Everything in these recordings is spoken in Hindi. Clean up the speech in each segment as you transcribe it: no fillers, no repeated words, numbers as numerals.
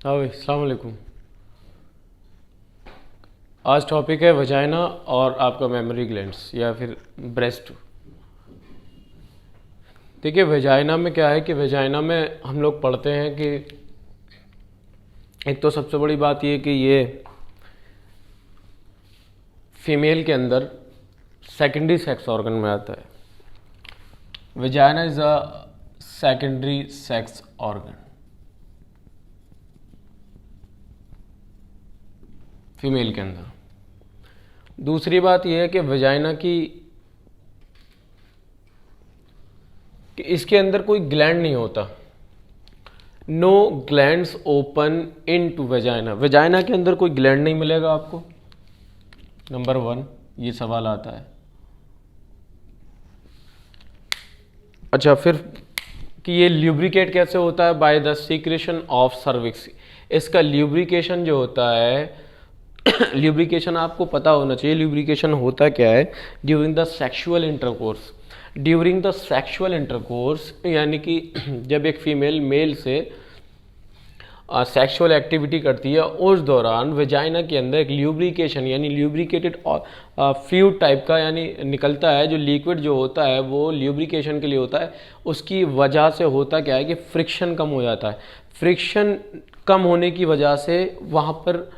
हाँ भाई, अस्सलाम वालेकुम। आज टॉपिक है वजाइना और आपका मेमोरी ग्लैंड्स या फिर ब्रेस्ट। देखिए, वजाइना में क्या है कि वजाइना में हम लोग पढ़ते हैं कि एक तो सबसे बड़ी बात ये कि ये फीमेल के अंदर सेकेंडरी सेक्स ऑर्गन में आता है। Vagina is a secondary sex organ female के अंदर। दूसरी बात यह है कि वजाइना कि इसके अंदर कोई ग्लैंड नहीं होता। No glands open in to vagina. Vagina के अंदर कोई ग्लैंड नहीं मिलेगा आपको। नंबर 1 ये सवाल आता है। अच्छा, फिर कि ये ल्यूब्रिकेट कैसे होता है? By the secretion of cervix. इसका ल्यूब्रिकेशन जो होता है ल्यूब्रिकेशन आपको पता होना चाहिए। ल्यूब्रिकेशन होता क्या है? During the sexual intercourse. During the sexual intercourse यानी कि जब एक फीमेल मेल से सेक्सुअल एक्टिविटी करती है, उस दौरान वेजाइना के अंदर एक ल्यूब्रिकेशन यानी ल्यूब्रिकेटेड फ्लूइड टाइप का यानी निकलता है। जो लिक्विड जो होता है वो ल्यूब्रिकेशन के लिए होता है। उसकी वजह से होता क्या है कि फ्रिक्शन कम हो जाता है। फ्रिक्शन कम होने की वजह से वहाँ पर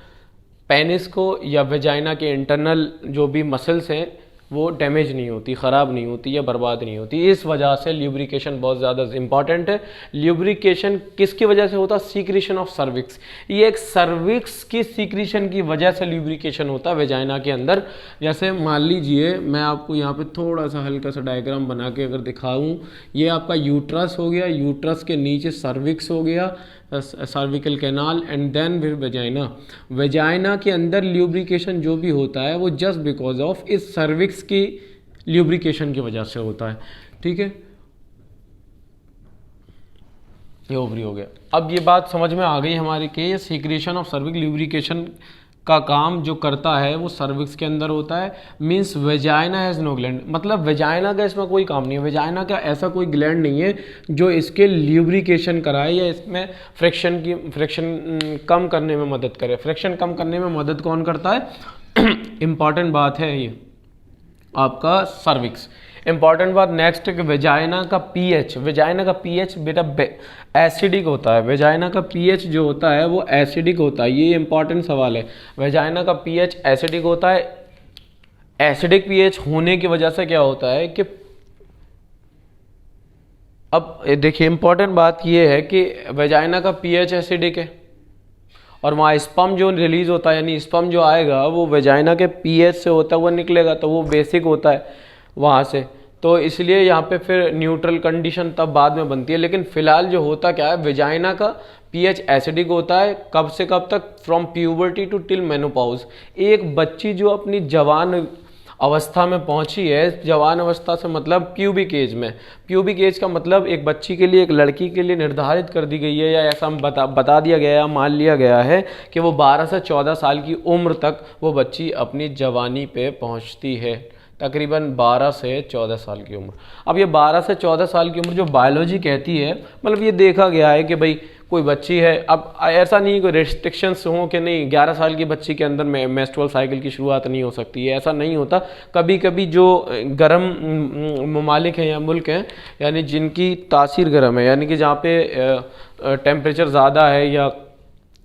पेनिस को या वेजाइना के इंटरनल जो भी मसल्स हैं वो डैमेज नहीं होती, ख़राब नहीं होती या बर्बाद नहीं होती। इस वजह से ल्यूब्रिकेशन बहुत ज़्यादा इंपॉर्टेंट है। ल्यूब्रिकेशन किसकी वजह से होता है? Secretion of cervix. ये एक सर्विक्स की सीक्रेशन की वजह से ल्यूब्रिकेशन होता है वेजाइना के अंदर। जैसे मान लीजिए मैं आपको यहाँ पे थोड़ा सा हल्का सा डायग्राम बना के अगर दिखाऊँ, ये आपका यूट्रस हो गया, यूट्रस के नीचे सर्विक्स हो गया, सर्विकल कैनाल, एंड देन फिर वेजाइना। वेजाइना के अंदर ल्यूब्रिकेशन जो भी होता है वो जस्ट बिकॉज ऑफ इस सर्विक्स की ल्यूब्रिकेशन की वजह से होता है। ठीक है, ये ओवरी हो गया। अब ये बात समझ में आ गई हमारे कि ये सीक्रेशन ऑफ सर्विक ल्यूब्रिकेशन का काम जो करता है वो सर्विक्स के अंदर होता है। Means vagina has no gland, मतलब वेजाइना का इसमें कोई काम नहीं है। वेजाइना का ऐसा कोई ग्लैंड नहीं है जो इसके ल्यूब्रिकेशन कराए या इसमें फ्रिक्शन कम करने में मदद करे। फ्रिक्शन कम करने में मदद कौन करता है? इंपॉर्टेंट बात है ये आपका सर्विक्स। इंपॉर्टेंट बात नेक्स्ट है वेजाइना का पीएच। वेजाइना का पीएच बेटा एसिडिक होता है। वेजाइना का पीएच जो होता है वो एसिडिक होता है। ये इंपॉर्टेंट सवाल है। वेजाइना का पीएच एसिडिक होता है। एसिडिक पीएच होने की वजह से क्या होता है कि अब देखिए इंपॉर्टेंट बात ये है कि वेजाइना का पीएच एसिडिक है और वहाँ स्पर्म जो रिलीज होता है यानी स्पर्म जो आएगा वो वेजाइना के पीएच से होता हुआ निकलेगा, तो वो बेसिक होता है वहाँ से। तो इसलिए यहाँ पे फिर न्यूट्रल कंडीशन तब बाद में बनती है। लेकिन फिलहाल जो होता क्या है, वेजाइना का पीएच एसिडिक होता है। कब से कब तक? From puberty to till menopause. एक बच्ची जो अपनी जवान अवस्था में पहुंची है, जवान अवस्था से मतलब प्यूबिक एज में। प्यूबिक एज का मतलब एक बच्ची के लिए, एक लड़की के लिए निर्धारित कर दी गई है या ऐसा बता दिया गया है, मान लिया गया है कि वो 12 से 14 साल की उम्र तक वो बच्ची अपनी जवानी पे पहुंचती है। तकरीबन 12 से 14 साल की उम्र। अब ये 12 से 14 साल की उम्र जो बायोलॉजी कहती है, मतलब ये देखा गया है कि भाई कोई बच्ची है। अब ऐसा नहीं कोई रेस्ट्रिक्शंस हो कि नहीं 11 साल की बच्ची के अंदर मेंस्ट्रुअल साइकिल की शुरुआत नहीं हो सकती है, ऐसा नहीं होता। कभी कभी जो गर्म ममालिक हैं या मुल्क हैं यानी जिनकी तासीर गर्म है यानी कि जहाँ पे टेम्परेचर ज़्यादा है या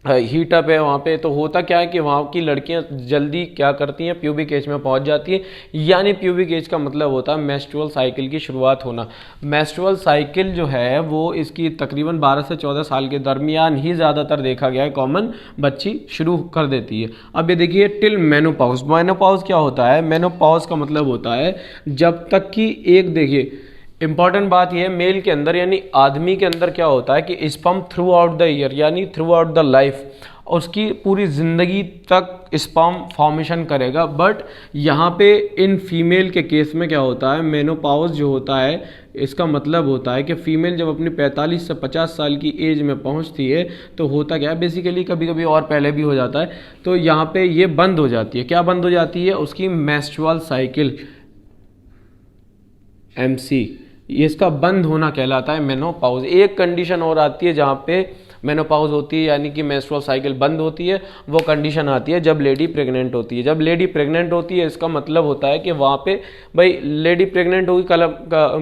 हीट अप है, वहाँ पे तो होता क्या है कि वहाँ की लड़कियाँ जल्दी क्या करती हैं, प्यूबिक एज में पहुँच जाती है। यानी प्यूबिक एज का मतलब होता है मेंस्ट्रुअल साइकिल की शुरुआत होना। मेंस्ट्रुअल साइकिल जो है वो इसकी तकरीबन 12 से 14 साल के दरमियान ही ज़्यादातर देखा गया है कॉमन बच्ची शुरू कर देती है। अब ये देखिए टिल मेनोपॉज। मेनोपॉज क्या होता है? मेनोपॉज का मतलब होता है जब तक कि एक, देखिए इंपॉर्टेंट बात यह है मेल के अंदर यानी आदमी के अंदर क्या होता है कि sperm through out the year यानी थ्रू आउट द लाइफ उसकी पूरी ज़िंदगी तक स्पर्म फॉर्मेशन करेगा। बट यहाँ पे इन फीमेल के केस में क्या होता है, मेनोपॉज जो होता है इसका मतलब होता है कि फ़ीमेल जब अपनी 45 से 50 साल की एज में पहुँचती है तो होता क्या है, बेसिकली कभी कभी और पहले भी हो जाता है, तो यहाँ पे ये बंद हो जाती है। क्या बंद हो जाती है? उसकी मेंस्ट्रुअल साइकिल MC, ये इसका बंद होना कहलाता है मेनोपॉज। एक कंडीशन और आती है जहाँ पे मेनोपॉज होती है यानी कि मेंस्ट्रुअल साइकिल बंद होती है, वो कंडीशन आती है जब लेडी प्रेग्नेंट होती है। जब लेडी प्रेग्नेंट होती है इसका मतलब होता है कि वहाँ पे भाई लेडी प्रेग्नेंट होगी। कल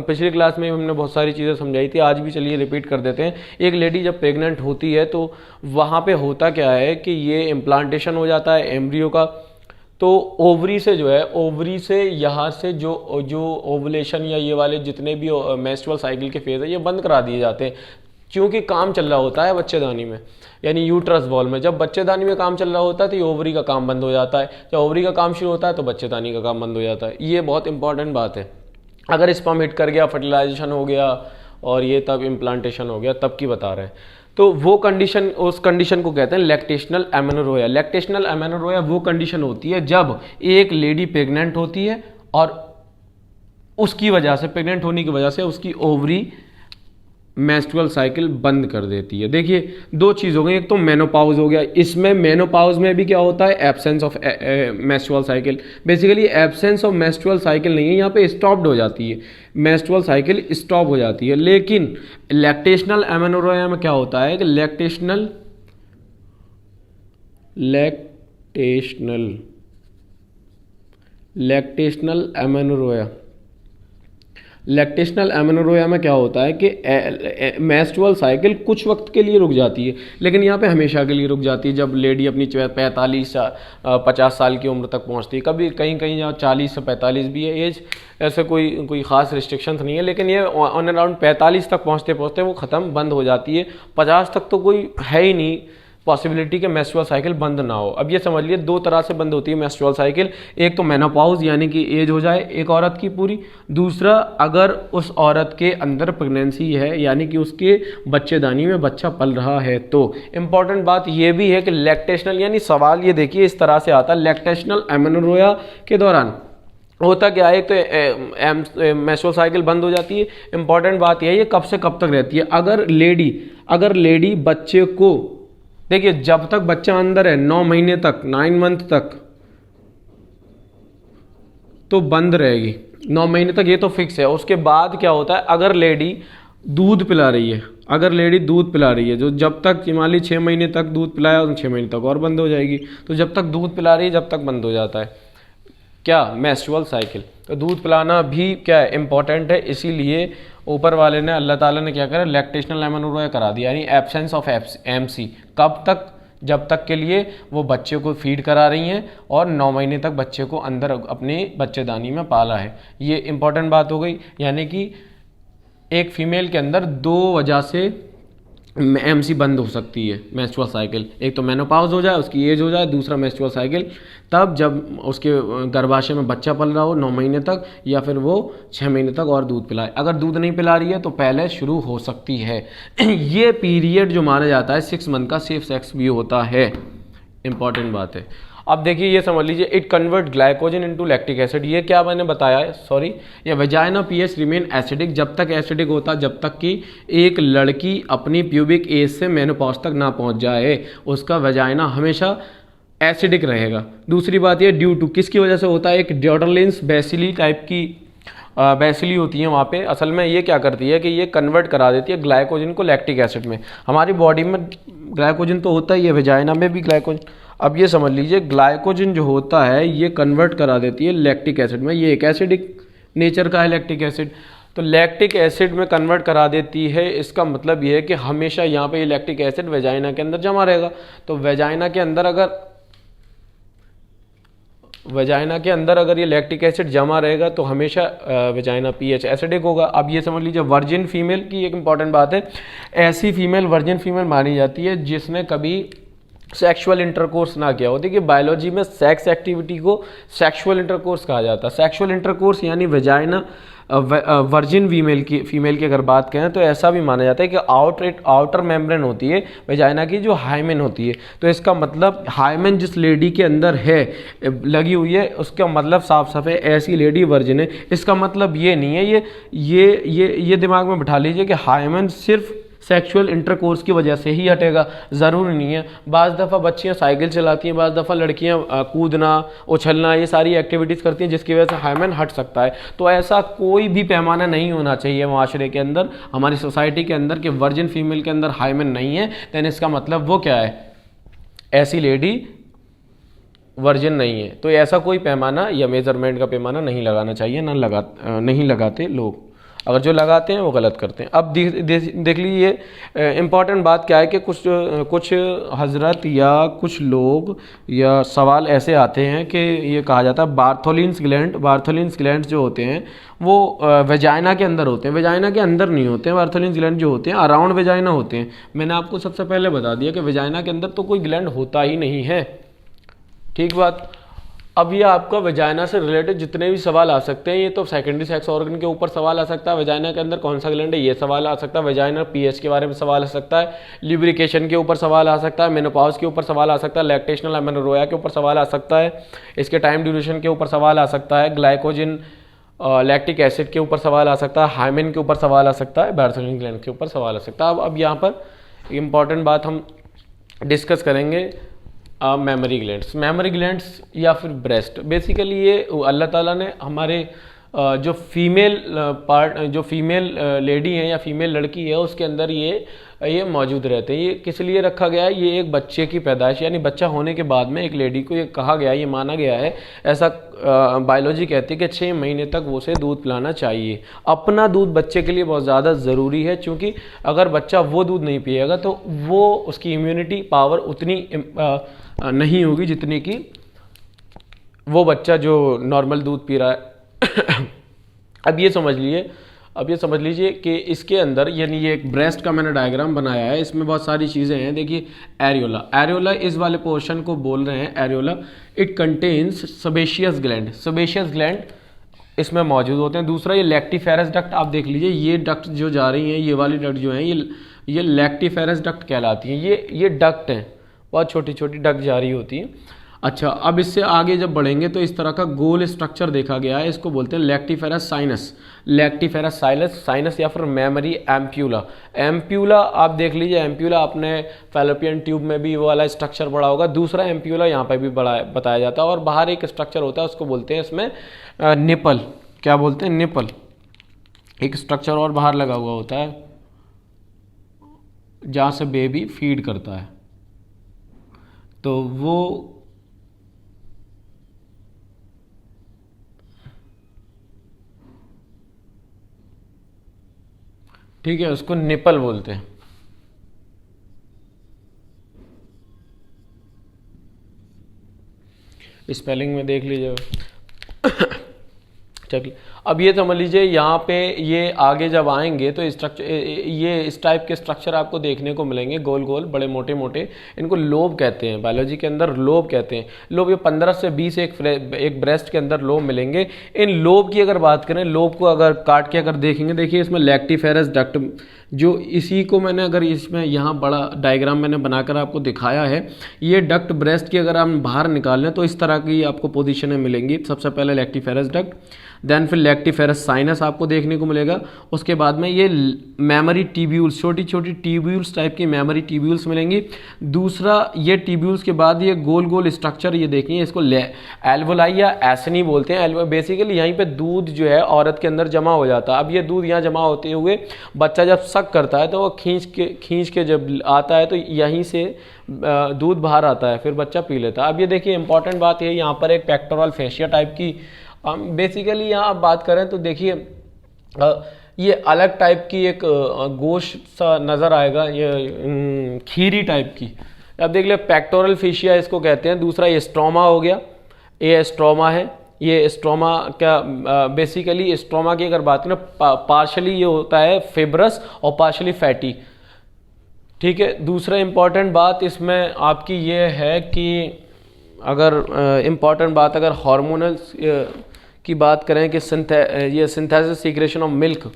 पिछली क्लास में हमने बहुत सारी चीज़ें समझाई थी, आज भी चलिए रिपीट कर देते हैं। एक लेडी जब प्रेग्नेंट होती है तो वहाँ पे होता क्या है कि ये इम्प्लांटेशन हो जाता है एम्ब्रियो का। तो ओवरी से जो है, ओवरी से यहाँ से जो ओवुलेशन या ये वाले जितने भी मेंस्ट्रुअल साइकिल के फेज है ये बंद करा दिए जाते हैं, क्योंकि काम चल रहा होता है बच्चेदानी में यानी यूट्रस वॉल में। जब बच्चेदानी में काम चल रहा होता है तो ये ओवरी का काम बंद हो जाता है, जब ओवरी का काम शुरू होता है तो बच्चेदानी का काम बंद हो जाता है। ये बहुत इंपॉर्टेंट बात है। अगर स्पर्म हिट कर गया, फर्टिलाइजेशन हो गया और ये तब इम्प्लांटेशन हो गया, तब की बता रहे हैं। तो वो कंडीशन, उस कंडीशन को कहते हैं लैक्टेशनल एमेनोरेया। लैक्टेशनल एमेनोरेया वो कंडीशन होती है जब एक लेडी प्रेग्नेंट होती है और उसकी वजह से, प्रेग्नेंट होने की वजह से उसकी ओवरी मेंस्ट्रुअल साइकिल बंद कर देती है। देखिए दो चीज़ हो गई, एक तो मेनोपॉज हो गया। इसमें मेनोपॉज में भी क्या होता है, absence of menstrual cycle. Basically absence of menstrual cycle नहीं है, यहाँ पे स्टॉप्ड हो जाती है, मेंस्ट्रुअल साइकिल स्टॉप हो जाती है। लेकिन लैक्टेशनल एमेनोरेया में क्या होता है कि लैक्टेशनल एमेनोरेया में क्या होता है कि मेंस्ट्रुअल साइकिल कुछ वक्त के लिए रुक जाती है, लेकिन यहाँ पे हमेशा के लिए रुक जाती है। जब लेडी अपनी 45 या 50 साल की उम्र तक पहुँचती है, कभी कहीं कहीं 40 से 45 भी है एज, ऐसे कोई ख़ास रिस्ट्रिक्शंस नहीं है, लेकिन ये ऑन अराउंड 45 तक पहुँचते पहुँचते वो ख़त्म बंद हो जाती है। 50 तक तो कोई है ही नहीं पॉसिबिलिटी कि मेंस्ट्रुअल साइकिल बंद ना हो। अब ये समझ लिए दो तरह से बंद होती है मेंस्ट्रुअल साइकिल, एक तो मेनोपॉज यानी कि एज हो जाए एक औरत की पूरी, दूसरा अगर उस औरत के अंदर प्रेगनेंसी है यानी कि उसके बच्चेदानी में बच्चा पल रहा है। तो इम्पॉर्टेंट बात ये भी है कि लैक्टेशनल, यानी सवाल ये देखिए इस तरह से आता है, लैक्टेशनल एमेनोरेया के दौरान होता क्या है, एक तो मेंस्ट्रुअल साइकिल बंद हो जाती है। इंपॉर्टेंट बात यह है ये कब से कब तक रहती है। अगर लेडी बच्चे को, देखिए जब तक बच्चा अंदर है 9 महीने तक, 9 मंथ तक तो बंद रहेगी, 9 महीने तक ये तो फिक्स है। उसके बाद क्या होता है, अगर लेडी दूध पिला रही है, जो जब तक मान ली 6 महीने तक दूध पिलाया तो 6 महीने तक और बंद हो जाएगी। तो जब तक दूध पिला रही है जब तक बंद हो जाता है क्या, मेंस्ट्रुअल साइकिल। तो दूध पिलाना भी क्या है, इंपॉर्टेंट है। इसीलिए ऊपर वाले ने, अल्लाह ताला ने क्या करा, लैक्टेशनल एमेनोरेया करा दिया, यानी एब्सेंस ऑफ एमसी। कब तक, जब तक के लिए वो बच्चे को फीड करा रही हैं और 9 महीने तक बच्चे को अंदर अपने बच्चेदानी में पाला है। ये इंपॉर्टेंट बात हो गई। यानी कि एक फीमेल के अंदर 2 वजह से एमसी बंद हो सकती है मेंस्ट्रुअल साइकिल, एक तो मेनोपॉज हो जाए, उसकी एज हो जाए, दूसरा मेंस्ट्रुअल साइकिल तब जब उसके गर्भाशय में बच्चा पल रहा हो 9 महीने तक, या फिर वो 6 महीने तक और दूध पिलाए। अगर दूध नहीं पिला रही है तो पहले शुरू हो सकती है। ये पीरियड जो माना जाता है 6 मंथ का सेफ सेक्स भी होता है, इंपॉर्टेंट बात है। अब देखिए ये समझ लीजिए, it convert glycogen into lactic acid. ये क्या मैंने बताया है, सॉरी, ये वेजाइना पीएच रिमेन एसिडिक, जब तक एसिडिक होता जब तक कि एक लड़की अपनी प्यूबिक एज से मेनोपॉज तक ना पहुंच जाए, उसका वेजाइना हमेशा एसिडिक रहेगा। दूसरी बात ये ड्यू टू किसकी वजह से होता है, एक ड्योडरलिन्स बेसिली टाइप की बेसिली होती है वहाँ पे। असल में ये क्या करती है कि ये कन्वर्ट करा देती है ग्लाइकोजन को लैक्टिक एसिड में। हमारी बॉडी में ग्लाइकोजन तो होता ही है, वेजाइना में भी ग्लाइकोजन। अब ये समझ लीजिए ग्लाइकोजन जो होता है ये कन्वर्ट करा देती है लैक्टिक एसिड में। ये एक एसिडिक नेचर का है लैक्टिक एसिड, तो लैक्टिक एसिड में कन्वर्ट करा देती है। इसका मतलब ये है कि हमेशा यहाँ पे ये लैक्टिक एसिड वेजाइना के अंदर जमा रहेगा। तो वेजाइना के अंदर अगर ये लैक्टिक एसिड जमा रहेगा तो हमेशा वेजाइना पीएच एसिडिक होगा। अब ये समझ लीजिए वर्जिन फीमेल की एक इंपॉर्टेंट बात है, ऐसी फीमेल वर्जिन फीमेल मानी जाती है जिसने कभी सेक्सुअल इंटरकोर्स ना किया हो। देखिए बायोलॉजी में सेक्स एक्टिविटी को सेक्सुअल इंटरकोर्स कहा जाता है। सेक्सुअल इंटरकोर्स यानी वेजाइना वर्जिन फीमेल की अगर बात करें तो ऐसा भी माना जाता है कि आउटर मेम्ब्रेन होती है वेजाइना की जो हाइमेन होती है। तो इसका मतलब हाइमेन जिस लेडी के अंदर है लगी हुई है उसका मतलब साफ साफ है ऐसी लेडी वर्जिन है। इसका मतलब ये नहीं है, ये दिमाग में बिठा लीजिए कि हाइमेन सिर्फ सेक्सुअल इंटरकोर्स की वजह से ही हटेगा, ज़रूरी नहीं है। बाज़ दफ़ा बच्चियाँ साइकिल चलाती हैं, बाज़ दफ़ा लड़कियाँ कूदना उछलना ये सारी एक्टिविटीज़ करती हैं जिसकी वजह से हाइमेन हट सकता है। तो ऐसा कोई भी पैमाना नहीं होना चाहिए माशरे के अंदर, हमारी सोसाइटी के अंदर कि वर्जिन फीमेल के अंदर हाइमेन नहीं है, दैन इसका मतलब वो क्या है, ऐसी लेडी वर्जिन नहीं है। तो ऐसा कोई पैमाना या मेजरमेंट का पैमाना नहीं लगाना चाहिए, नहीं लगाते लोग, अगर जो लगाते हैं वो गलत करते हैं। अब देख लीजिए इम्पॉर्टेंट बात क्या है कि कुछ हजरत या कुछ लोग या सवाल ऐसे आते हैं कि ये कहा जाता है बार्थोलिन्स ग्लैंड जो होते हैं वो वेजाइना के अंदर होते हैं, वेजाइना के अंदर नहीं होते हैं। बार्थोलिन्स ग्लैंड जो होते हैं अराउंड वेजाइना होते हैं। मैंने आपको सबसे पहले बता दिया कि वेजाइना के अंदर तो कोई ग्लैंड होता ही नहीं है, ठीक बात। अब ये आपका वेजाइना से रिलेटेड जितने भी सवाल आ सकते हैं, ये तो सेकेंडरी सेक्स ऑर्गन के ऊपर सवाल आ सकता है, वेजाइना के अंदर कौन सा ग्लैंड है ये सवाल आ सकता है, वेजाइनल पीएच के बारे में सवाल आ सकता है, लिब्रिकेशन के ऊपर सवाल आ सकता है, मेनोपॉज के ऊपर सवाल आ सकता है, लैक्टेशनल अमेनोरोया के ऊपर सवाल आ सकता है, इसके टाइम ड्यूरेशन के ऊपर सवाल आ सकता है, ग्लाइकोजन लैक्टिक एसिड के ऊपर सवाल आ सकता है, हाइमेन के ऊपर सवाल आ सकता है, बार्थोलिन ग्लैंड के ऊपर सवाल आ सकता है। अब यहाँ पर इंपॉर्टेंट बात हम डिस्कस करेंगे मेमोरी ग्लैंड्स या फिर ब्रेस्ट। बेसिकली ये अल्लाह ताला ने हमारे जो फीमेल लेडी है या फीमेल लड़की है उसके अंदर ये मौजूद रहते हैं। ये किस लिए रखा गया है, ये एक बच्चे की पैदाइश यानी बच्चा होने के बाद में एक लेडी को ये कहा गया है, ये माना गया है, ऐसा बायोलॉजी कहती है कि 6 महीने तक वो उसे दूध पिलाना चाहिए। अपना दूध बच्चे के लिए बहुत ज़्यादा ज़रूरी है, क्योंकि अगर बच्चा वो दूध नहीं पिएगा तो वो उसकी इम्यूनिटी पावर उतनी नहीं होगी जितनी कि वो बच्चा जो नॉर्मल दूध पी रहा है। अब ये समझ लीजिए कि इसके अंदर यानी ये एक ब्रेस्ट का मैंने डायग्राम बनाया है, इसमें बहुत सारी चीज़ें हैं। देखिए एरियोला इस वाले पोर्शन को बोल रहे हैं areola. It contains sebaceous gland इसमें मौजूद होते हैं। दूसरा ये लैक्टिफेरस डक्ट, आप देख लीजिए ये डक्ट जो जा रही हैं, ये वाली डक्ट जो है ये लैक्टिफेरस डक्ट कहलाती हैं। ये डक्ट हैं, बहुत छोटी छोटी डक्ट जारी होती है। अच्छा, अब इससे आगे जब बढ़ेंगे तो इस तरह का गोल स्ट्रक्चर देखा गया है, इसको बोलते हैं लैक्टिफेरस साइनस या फिर मेमोरी एम्प्यूला। आप देख लीजिए एम्प्यूला अपने फैलोपियन ट्यूब में भी वो वाला स्ट्रक्चर बड़ा होगा। दूसरा एम्प्यूला यहाँ पे भी बड़ा बताया जाता है, और बाहर एक स्ट्रक्चर होता है उसको बोलते हैं इसमें निपल। क्या बोलते हैं? निपल। एक स्ट्रक्चर और बाहर लगा हुआ होता है जहाँ से बेबी फीड करता है, तो वो ठीक है, उसको निपल बोलते हैं। स्पेलिंग में देख लीजिएगा। चलिए, अब ये समझ लीजिए यहाँ पे ये आगे जब आएंगे तो स्ट्रक्चर, ये इस टाइप के स्ट्रक्चर आपको देखने को मिलेंगे, गोल गोल बड़े मोटे मोटे। इनको लोब कहते हैं, बायोलॉजी के अंदर लोब कहते हैं। लोब ये 15 से 20 एक ब्रेस्ट के अंदर लोब मिलेंगे। इन लोब की अगर बात करें, लोब को अगर काट के अगर देखेंगे, देखिए इसमें लैक्टिफेरस डक्ट, जो इसी को मैंने अगर इसमें यहाँ बड़ा डायग्राम मैंने बनाकर आपको दिखाया है, ये डक्ट ब्रेस्ट की अगर हम बाहर निकाल लें तो इस तरह की आपको पोजीशनें मिलेंगी। सबसे पहले लैक्टिफेरस डक्ट, देन फिर लैक्टिफेरस साइनस आपको देखने को मिलेगा। उसके बाद में ये मेमोरी ट्यूब्यूल्स, छोटी छोटी ट्यूब्यूल्स टाइप की मेमोरी ट्यूब्यूल्स मिलेंगी। दूसरा ये ट्यूब्यूल्स के बाद ये गोल गोल स्ट्रक्चर, ये देखिए इसको एल्वोलाई या एसनी बोलते हैं। बेसिकली यहीं पे दूध जो है औरत के अंदर जमा हो जाता है। अब ये दूध यहाँ जमा होते हुए बच्चा जब सक करता है तो वो खींच के जब आता है तो यहीं से दूध बाहर आता है, फिर बच्चा पी लेता है। अब ये देखिए इंपॉर्टेंट बात ये, यहाँ पर एक पेक्टोरल फेशिया टाइप की बेसिकली यहाँ आप बात करें तो देखिए ये अलग टाइप की एक गोश्त सा नज़र आएगा, ये खीरी टाइप की। अब देख ले, पेक्टोरल फेशिया इसको कहते हैं। दूसरा ये स्ट्रोमा हो गया, ये स्ट्रोमा है। ये स्ट्रोमा क्या, बेसिकली स्ट्रोमा की अगर बात करें, पार्शली ये होता है फिब्रस और पार्शली फैटी, ठीक है। दूसरा इंपॉर्टेंट बात इसमें आपकी ये है कि अगर इम्पॉर्टेंट बात अगर हार्मोनल की बात करें कि ये synthesis secretion of milk,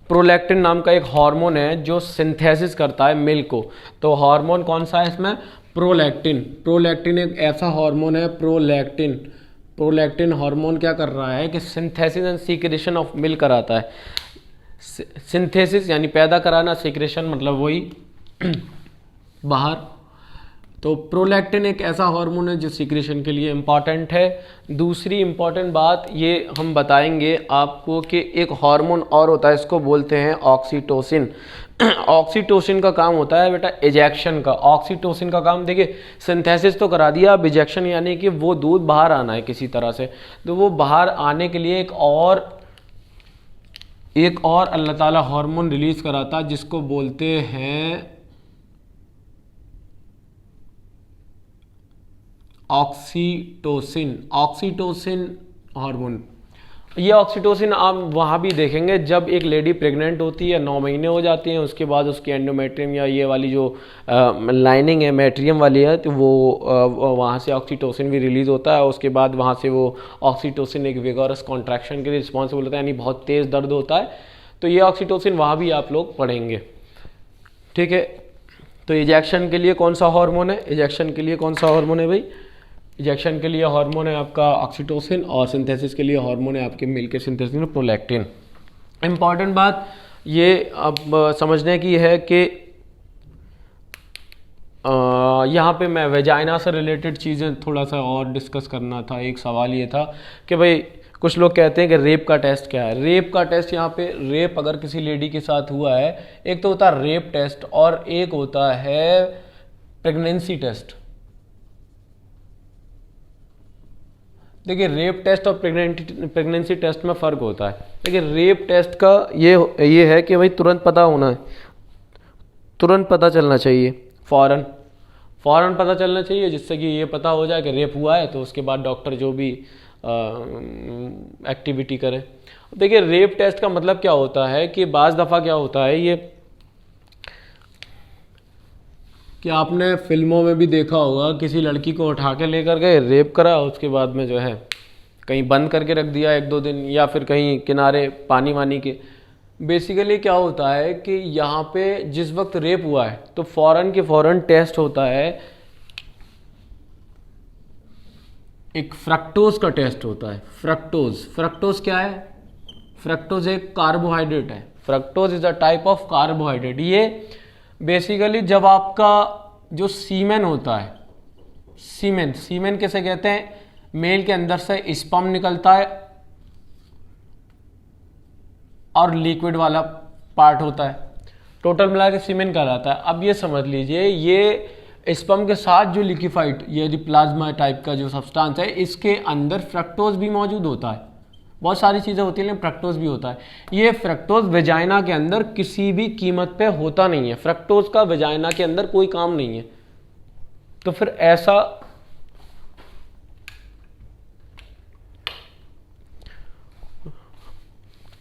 prolactin नाम का एक हार्मोन है जो सिंथेसिस करता है मिल्क को। तो हार्मोन कौन सा है इसमें? प्रोलैक्टिन एक ऐसा हार्मोन है, प्रोलैक्टिन हार्मोन क्या कर रहा है कि synthesis and secretion of milk कराता है। सिंथेसिस यानी पैदा कराना, सीक्रेशन मतलब वही बाहर। तो प्रोलैक्टिन एक ऐसा हार्मोन है जो सीक्रेशन के लिए इम्पॉर्टेंट है। दूसरी इम्पॉर्टेंट बात ये हम बताएंगे आपको कि एक हार्मोन और होता है, इसको बोलते हैं ऑक्सीटोसिन। ऑक्सीटोसिन का काम होता है बेटा इजेक्शन का। ऑक्सीटोसिन का काम देखिए, सिंथेसिस तो करा दिया, अब इजेक्शन यानी कि वो दूध बाहर आना है किसी तरह से। तो वो बाहर आने के लिए एक और अल्लाह ताला हार्मोन रिलीज कराता है जिसको बोलते हैं ऑक्सीटोसिन। ऑक्सीटोसिन हार्मोन, ये ऑक्सीटोसिन आप वहाँ भी देखेंगे जब एक लेडी प्रेग्नेंट होती है, 9 महीने हो जाती हैं, उसके बाद उसकी एंडोमेट्रियम या ये वाली जो लाइनिंग है मेट्रियम वाली है, तो वो वहाँ से ऑक्सीटोसिन भी रिलीज़ होता है। उसके बाद वहाँ से वो ऑक्सीटोसिन एक विगोरस कॉन्ट्रैक्शन के लिए रिस्पॉन्सिबल होता है, यानी बहुत तेज़ दर्द होता है। तो ये ऑक्सीटोसिन वहाँ भी आप लोग पढ़ेंगे, ठीक है। तो इजेक्शन के लिए कौन सा हार्मोन है? इजेक्शन के लिए कौन सा हार्मोन है भाई? इजेक्शन के लिए हार्मोन है आपका ऑक्सीटोसिन, और सिंथेसिस के लिए हार्मोन है आपके मिल्क सिंथेसिस में प्रोलैक्टिन। इम्पॉर्टेंट बात ये अब समझने की है कि यहाँ पे मैं वेजाइना से रिलेटेड चीज़ें थोड़ा सा और डिस्कस करना था। एक सवाल ये था कि भाई कुछ लोग कहते हैं कि रेप का टेस्ट क्या है। रेप का टेस्ट, यहाँ पे रेप अगर किसी लेडी के साथ हुआ है, एक तो होता है रेप टेस्ट और एक होता है प्रेगनेंसी टेस्ट। देखिए रेप टेस्ट और प्रेगनेंसी टेस्ट में फ़र्क होता है। देखिए रेप टेस्ट का ये है कि भाई तुरंत पता होना है, तुरंत पता चलना चाहिए, फ़ौरन पता चलना चाहिए, जिससे कि ये पता हो जाए कि रेप हुआ है, तो उसके बाद डॉक्टर जो भी एक्टिविटी करे। देखिए रेप टेस्ट का मतलब क्या होता है कि बाज़ दफ़ा क्या होता है ये कि आपने फिल्मों में भी देखा होगा, किसी लड़की को उठा के लेकर गए, रेप करा, उसके बाद में जो है कहीं बंद करके रख दिया 1-2 दिन, या फिर कहीं किनारे पानी वानी के। बेसिकली क्या होता है कि यहाँ पे जिस वक्त रेप हुआ है तो फ़ौरन के फ़ौरन टेस्ट होता है, एक फ्रक्टोज का टेस्ट होता है। फ्रक्टोज क्या है? फ्रक्टोज एक कार्बोहाइड्रेट है। Fructose is a type of carbohydrate. ये बेसिकली जब आपका जो सीमेन होता है, सीमेन किसे कहते हैं? मेल के अंदर से स्पर्म निकलता है और लिक्विड वाला पार्ट होता है, टोटल मिला के सीमेन कहलाता है। अब ये समझ लीजिए, ये स्पर्म के साथ जो लिक्विफाइड, ये जो प्लाज्मा टाइप का जो सब्सटेंस है, इसके अंदर फ्रक्टोज भी मौजूद होता है। बहुत सारी चीज़ें होती हैं लेकिन फ्रक्टोज भी होता है। ये फ्रक्टोज वेजाइना के अंदर किसी भी कीमत पे होता नहीं है। फ्रक्टोज का वेजाइना के अंदर कोई काम नहीं है। तो फिर ऐसा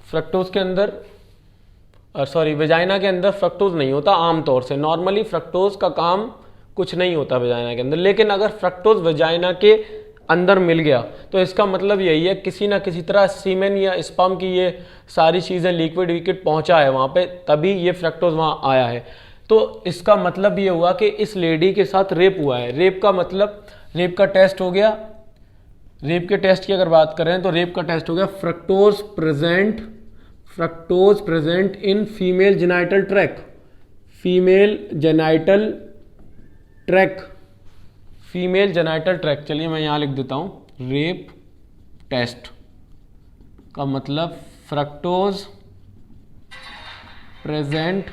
फ्रक्टोज के अंदर वेजाइना के अंदर फ्रक्टोज नहीं होता आमतौर से। नॉर्मली फ्रक्टोज का काम कुछ नहीं होता वेजाइना के अंदर, लेकिन अगर फ्रक्टोज वेजाइना के अंदर मिल गया तो इसका मतलब यही है किसी ना किसी तरह सीमेन या स्पर्म की ये सारी चीज़ें लिक्विड पहुंचा है वहाँ पे, तभी ये फ्रक्टोज वहाँ आया है। तो इसका मतलब ये हुआ कि इस लेडी के साथ रेप हुआ है। रेप का मतलब रेप का टेस्ट हो गया। रेप के टेस्ट की अगर बात करें तो रेप का टेस्ट हो गया fructose present in female genital tract. Female genital tract, चलिए मैं यहां लिख देता हूं। रेप टेस्ट का मतलब फ्रक्टोज प्रेजेंट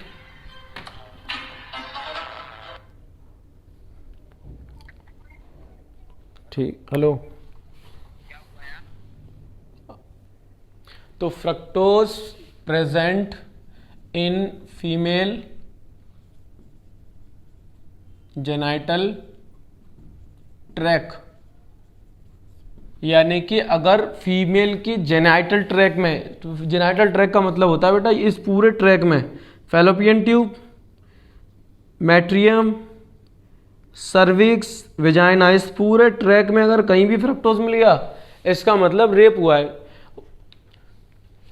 ठीक, हेलो। तो fructose present in female genital tract, यानी कि अगर फीमेल की जेनाइटल ट्रैक में, तो जेनाइटल ट्रैक का मतलब होता है बेटा इस पूरे ट्रैक में फैलोपियन ट्यूब, मैट्रियम, सर्विक्स, वेजाइना, इस पूरे ट्रैक में अगर कहीं भी फ्रक्टोज मिल गया इसका मतलब रेप हुआ है।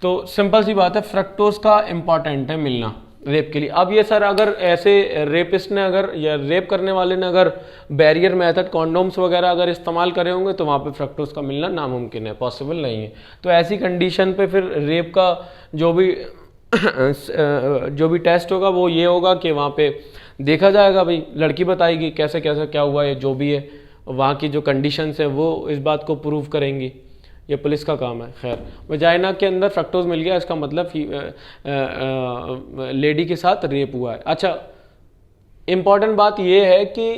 तो सिंपल सी बात है, फ्रक्टोज का इंपॉर्टेंट है मिलना रेप के लिए। अब ये सर अगर ऐसे रेपिस्ट ने अगर या रेप करने वाले ने अगर बैरियर मेथड कॉन्डोम्स वगैरह अगर इस्तेमाल करे होंगे तो वहाँ पे फ्रक्टोज का मिलना नामुमकिन है, पॉसिबल नहीं है। तो ऐसी कंडीशन पे फिर रेप का जो भी जो भी टेस्ट होगा वो ये होगा कि वहाँ पे देखा जाएगा, भाई लड़की बताएगी कैसे कैसे क्या हुआ है, जो भी है वहाँ की जो कंडीशंस है वो इस बात को प्रूव करेंगी। ये पुलिस का काम है। खैर, वजाइना के अंदर फ्रक्टोज मिल गया, इसका मतलब लेडी के साथ रेप हुआ है। अच्छा, इम्पॉर्टेंट बात ये है कि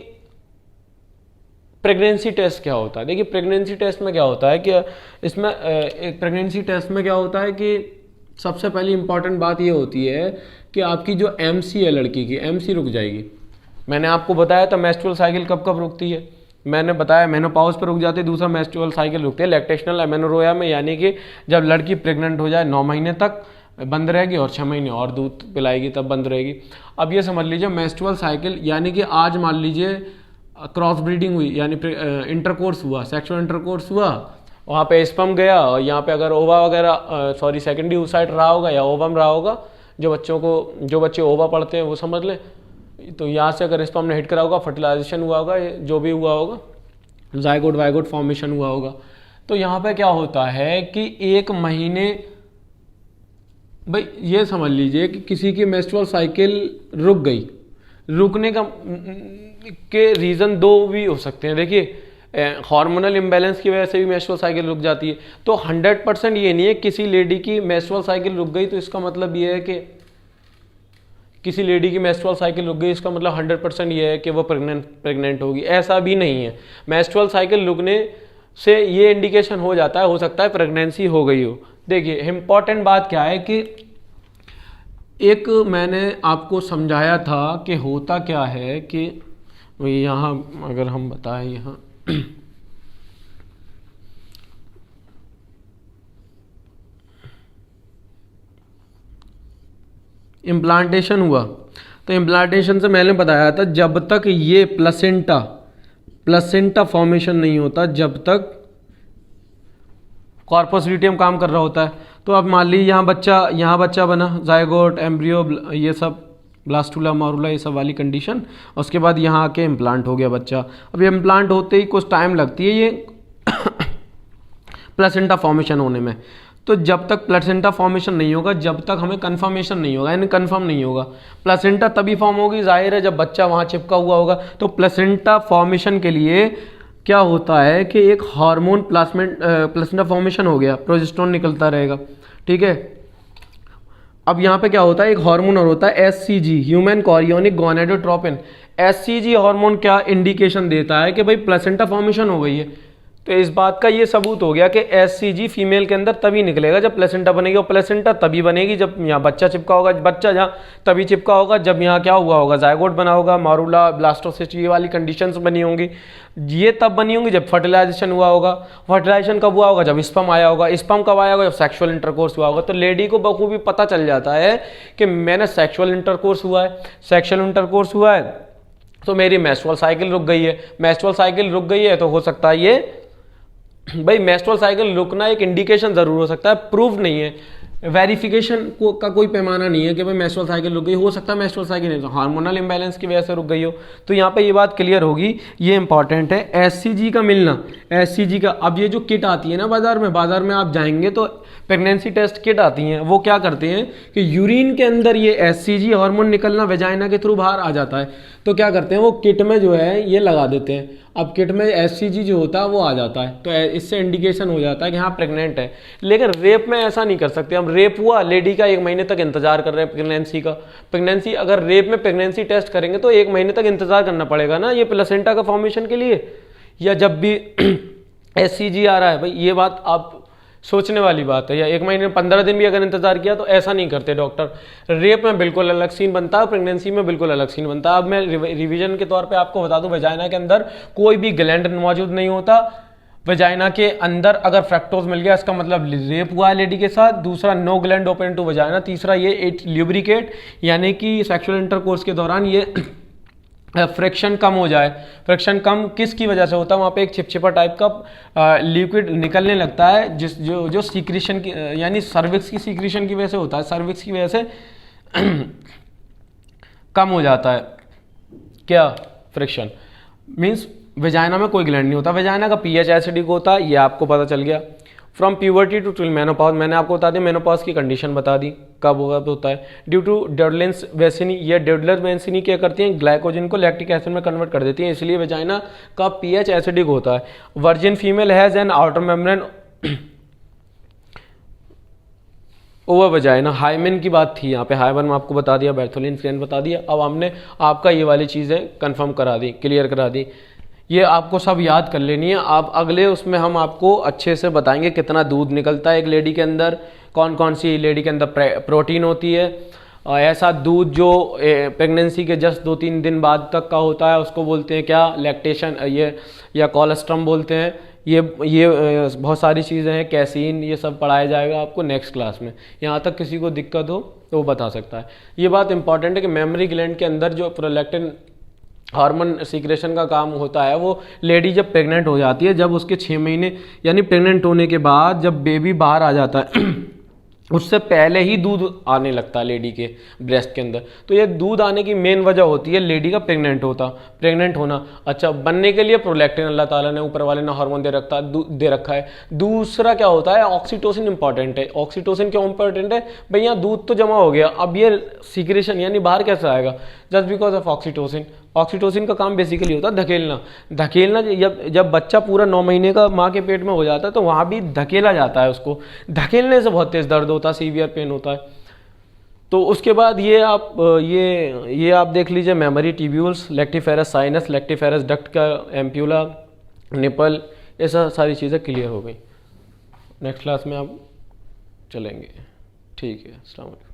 प्रेगनेंसी टेस्ट क्या होता है। देखिए प्रेगनेंसी टेस्ट में क्या होता है कि इसमें एक प्रेगनेंसी टेस्ट में क्या होता है कि सबसे पहली इंपॉर्टेंट बात ये होती है कि आपकी जो एमसी है लड़की की, एमसी रुक जाएगी। मैंने आपको बताया था मेंस्ट्रुअल साइकिल कब कब रुकती है, मैंने बताया मेनोपॉज पर रुक जाती है, दूसरा मेंस्ट्रुअल साइकिल रुकती है लैक्टेशनल एमेनोरेया में, यानी कि जब लड़की प्रेग्नेंट हो जाए 9 महीने तक बंद रहेगी और 6 महीने और दूध पिलाएगी तब बंद रहेगी। अब ये समझ लीजिए मेंस्ट्रुअल साइकिल, यानी कि आज मान लीजिए क्रॉस ब्रीडिंग हुई, यानी इंटरकोर्स हुआ, सेक्सुअल इंटरकोर्स हुआ, वहाँ पे स्पर्म गया और यहाँ पे अगर ओवा वगैरह सेकेंडरी oocyte रहा होगा या ओवम रहा होगा, जो बच्चे ओवा पढ़ते हैं वो समझ लें, तो यहाँ से अगर स्पर्म ने हिट करा होगा, फर्टिलाइजेशन हुआ होगा, जो भी हुआ होगा, जाइगोट वाइगोट फॉर्मेशन हुआ होगा। तो यहाँ पे क्या होता है कि 1 महीने, भाई ये समझ लीजिए कि किसी की मेंस्ट्रुअल साइकिल रुक गई, रुकने का के रीज़न 2 भी हो सकते हैं। देखिए हार्मोनल इम्बैलेंस की वजह से भी मेंस्ट्रुअल साइकिल रुक जाती है, तो 100% ये नहीं है किसी लेडी की मेंस्ट्रुअल साइकिल रुक गई तो इसका मतलब ये है कि किसी लेडी की मेंस्ट्रुअल साइकिल रुक गई इसका मतलब 100% ये है कि वो प्रेग्नेंट होगी, ऐसा भी नहीं है। मेंस्ट्रुअल साइकिल रुकने से ये इंडिकेशन हो जाता है, हो सकता है प्रेगनेंसी हो गई हो। देखिए इंपॉर्टेंट बात क्या है कि एक मैंने आपको समझाया था कि होता क्या है कि यहाँ अगर हम बताएं, यहाँ इम्प्लांटेशन हुआ, तो इम्प्लांटेशन से मैंने बताया था जब तक ये प्लेसेंटा फॉर्मेशन नहीं होता, जब तक कॉर्पस ल्यूटियम काम कर रहा होता है। तो अब मान लीजिए यहाँ बच्चा बना, जायगोट, एम्ब्रियो, ये सब ब्लास्टुला मारूला ये सब वाली कंडीशन, उसके बाद यहाँ आके इम्प्लांट हो गया बच्चा। अब ये इम्प्लांट होते ही कुछ टाइम लगती है ये प्लेसेंटा फॉर्मेशन होने में। तो जब तक प्लेसेंटा फॉर्मेशन नहीं होगा, जब तक हमें कन्फर्मेशन नहीं होगा, यानी कन्फर्म नहीं होगा। प्लेसेंटा तभी फॉर्म होगी, जाहिर है जब बच्चा वहाँ चिपका हुआ होगा। तो प्लेसेंटा फॉर्मेशन के लिए क्या होता है कि एक हार्मोन प्लेसेंटा फॉर्मेशन हो गया, प्रोजेस्टेरोन निकलता रहेगा, ठीक है। अब यहाँ पे क्या होता है, एक हार्मोन और होता है SCG, human chorionic gonadotropin. SCG hormone क्या इंडिकेशन देता है कि भाई प्लेसेंटा फॉर्मेशन हो गई है। तो इस बात का ये सबूत हो गया कि एससीजी फीमेल के अंदर तभी निकलेगा जब प्लेसेंटा बनेगी, और प्लेसेंटा तभी बनेगी जब यहाँ बच्चा चिपका होगा, बच्चा जहाँ तभी चिपका होगा जब यहाँ क्या हुआ होगा, जायगोट बना होगा, मारूला, ब्लास्टोसिस्ट, ये वाली कंडीशंस बनी होंगी। ये तब बनी होंगी जब फर्टिलाइजेशन हुआ होगा। फर्टिलाइजेशन कब हुआ होगा, जब स्पर्म आया होगा। स्पर्म कब आया होगा, जब सेक्सुअल इंटरकोर्स हुआ होगा। तो लेडी को बखूबी पता चल जाता है कि मैंने सेक्सुअल इंटरकोर्स हुआ है, सेक्सुअल इंटरकोर्स हुआ है तो मेरी मेंस्ट्रुअल साइकिल रुक गई है। मेंस्ट्रुअल साइकिल रुक गई है तो हो सकता है ये, भाई मेंस्ट्रुअल साइकिल रुकना एक इंडिकेशन जरूर हो सकता है, प्रूफ नहीं है, वेरिफिकेशन का कोई पैमाना नहीं है कि भाई मेंस्ट्रुअल साइकिल रुक गई। हो सकता है मेंस्ट्रुअल साइकिल नहीं, तो हार्मोनल इंबैलेंस की वजह से रुक गई हो। तो यहाँ पे ये बात क्लियर होगी, ये इंपॉर्टेंट है एससीजी का मिलना। एससीजी का, अब ये जो किट आती है ना बाजार में आप जाएंगे तो प्रेगनेंसी टेस्ट किट आती हैं, वो क्या करते हैं कि यूरिन के अंदर ये एससीजी हार्मोन निकलना वेजाइना के थ्रू बाहर आ जाता है, तो क्या करते हैं वो किट में जो है ये लगा देते हैं। अब किट में एससीजी जो होता है वो आ जाता है, तो इससे इंडिकेशन हो जाता है कि हाँ प्रेग्नेंट है। लेकिन रेप में ऐसा नहीं कर सकते हम। रेप हुआ, लेडी का 1 महीने तक इंतजार कर रहे हैं प्रेगनेंसी का। प्रेगनेंसी अगर रेप में प्रेगनेंसी टेस्ट करेंगे तो 1 महीने तक इंतजार करना पड़ेगा ना ये प्लेसेंटा का फॉर्मेशन के लिए, या जब भी एससीजी आ रहा है। भाई ये बात आप सोचने वाली बात है। या 1 महीने 15 दिन भी अगर इंतजार किया तो ऐसा नहीं करते डॉक्टर। रेप में बिल्कुल अलग सीन बनता है, प्रेगनेंसी में बिल्कुल अलग सीन बनता है। अब मैं रिवीजन के तौर पे आपको बता दूं, वेजाइना के अंदर कोई भी ग्लैंड मौजूद नहीं होता। वेजाइना के अंदर अगर फ्रक्टोज मिल गया इसका मतलब रेप हुआ है लेडी के साथ। दूसरा, no gland open to vagina. तीसरा, ये ल्यूब्रिकेट, यानी कि सेक्सुअल इंटरकोर्स के दौरान ये फ्रिक्शन कम हो जाए। फ्रिक्शन कम किसकी वजह से होता है, वहाँ पे एक चिपचिपा टाइप का लिक्विड निकलने लगता है जो सीक्रेशन की, यानी सर्विक्स की सीक्रेशन की वजह से होता है। सर्विक्स की वजह से कम हो जाता है क्या, फ्रिक्शन। मीन्स वेजाइना में कोई ग्लैंड नहीं होता। वेजाइना का पीएच एसिडिक होता है, ये आपको पता चल गया। From puberty to till menopause, मैंने आपको बता दिया मेनोपॉज की कंडीशन बता दी कब होता है। ड्यू टू डर्लेंस वेसिनी, ये डर्लर वेसिनी क्या करती हैं, ग्लाइकोजन को लैक्टिक एसिड में कन्वर्ट कर देती हैं, इसलिए वेजाइना का पीएच एसिडिक होता है। Virgin female has an outer membrane over vagina. Hymen की बात थी यहाँ पे, हाइमेन में आपको बता दिया, बैर्थोलिन फ्रेन बता दिया। अब हमने आपका ये वाली चीज़ें कंफर्म करा दी, क्लियर करा दी, ये आपको सब याद कर लेनी है। आप अगले उसमें हम आपको अच्छे से बताएंगे कितना दूध निकलता है एक लेडी के अंदर, कौन कौन सी लेडी के अंदर प्रोटीन होती है। ऐसा दूध जो प्रेगनेंसी के जस्ट 2-3 दिन बाद तक का होता है उसको बोलते हैं क्या, लैक्टेशन, ये या कोलेस्ट्रम बोलते हैं। ये बहुत सारी चीज़ें हैं, कैसीन, ये सब पढ़ाया जाएगा आपको नेक्स्ट क्लास में। यहाँ तक किसी को दिक्कत हो तो वो बता सकता है। ये बात इंपॉर्टेंट है कि मेमोरी ग्लैंड के अंदर जो प्रोलैक्टिन हार्मोन सीक्रेशन का काम होता है वो लेडी जब प्रेग्नेंट हो जाती है, जब उसके 6 महीने यानी प्रेग्नेंट होने के बाद जब बेबी बाहर आ जाता है उससे पहले ही दूध आने लगता है लेडी के ब्रेस्ट के अंदर। तो ये दूध आने की मेन वजह होती है लेडी का प्रेग्नेंट होना। अच्छा, बनने के लिए प्रोलैक्टिन अल्लाह ताला ने, ऊपर वाले ने हार्मोन दे रखा है। दूसरा क्या होता है, ऑक्सीटोसिन इंपॉर्टेंट है। ऑक्सीटोसिन क्यों इंपॉर्टेंट है भाई, यहाँ दूध तो जमा हो गया, अब ये सीक्रेशन यानी बाहर कैसे आएगा, just because of oxytocin. Oxytocin का काम बेसिकली होता है धकेलना। जब बच्चा पूरा 9 महीने का माँ के पेट में हो जाता है तो वहाँ भी धकेला जाता है, उसको धकेलने से बहुत तेज दर्द होता है, सीवियर पेन होता है। तो उसके बाद ये आप देख लीजिए, mammary tubules, lactiferous sinus, lactiferous duct का एम्प्यूला, निपल, ये सारी चीज़ें क्लियर हो गई। नेक्स्ट क्लास में आप चलेंगे, ठीक है। अस्सलाम वालेकुम।